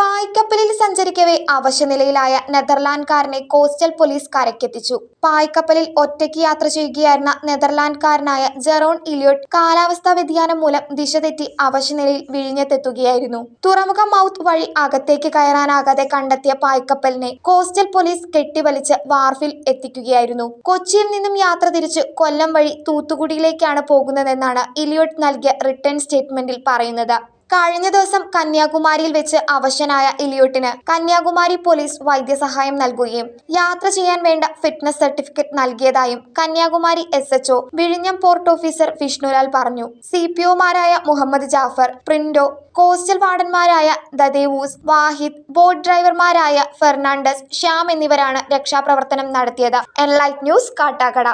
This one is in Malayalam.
പായ്ക്കപ്പലിൽ സഞ്ചരിക്കവേ അവശനിലയിലായ നെതർലാൻഡ്കാരനെ കോസ്റ്റൽ പോലീസ് കരയ്ക്കെത്തിച്ചു. പായ്ക്കപ്പലിൽ ഒറ്റയ്ക്ക് യാത്ര ചെയ്യുകയായിരുന്ന നെതർലാൻഡ്കാരനായ ജെറോൺ ഇലിയോട്ട് കാലാവസ്ഥാ വ്യതിയാനം മൂലം ദിശ തെറ്റി അവശനിലയിൽ വിഴിഞ്ഞത്തെത്തുകയായിരുന്നു. തുറമുഖ മൗത്ത് വഴി അകത്തേക്ക് കയറാനാകാതെ കണ്ടെത്തിയ പായ്ക്കപ്പലിനെ കോസ്റ്റൽ പോലീസ് കെട്ടിവലിച്ച് വാർഫിൽ എത്തിക്കുകയായിരുന്നു. കൊച്ചിയിൽ നിന്നും യാത്ര തിരിച്ച് കൊല്ലം വഴി തൂത്തുക്കുടിയിലേക്കാണ് പോകുന്നതെന്നാണ് ഇലിയോട്ട് നൽകിയ റിട്ടേൺ സ്റ്റേറ്റ്മെന്റിൽ പറയുന്നത്. കഴിഞ്ഞ ദിവസം കന്യാകുമാരിയിൽ വെച്ച് അവശനായ ഇലിയോട്ടിന് കന്യാകുമാരി പോലീസ് വൈദ്യസഹായം നൽകുകയും യാത്ര ചെയ്യാൻ വേണ്ട ഫിറ്റ്നസ് സർട്ടിഫിക്കറ്റ് നൽകിയതായും കന്യാകുമാരി SHO വിഴിഞ്ഞം പോർട്ട് ഓഫീസർ വിഷ്ണുലാൽ പറഞ്ഞു. CPOമാരായ മുഹമ്മദ് ജാഫർ, പ്രിന്റോ, കോസ്റ്റൽ വാർഡന്മാരായ ദദേവൂസ്, വാഹിദ്, ബോട്ട് ഡ്രൈവർമാരായ ഫെർണാണ്ടസ്, ശ്യാം എന്നിവരാണ് രക്ഷാപ്രവർത്തനം നടത്തിയത്. Enlight News, Kattakada.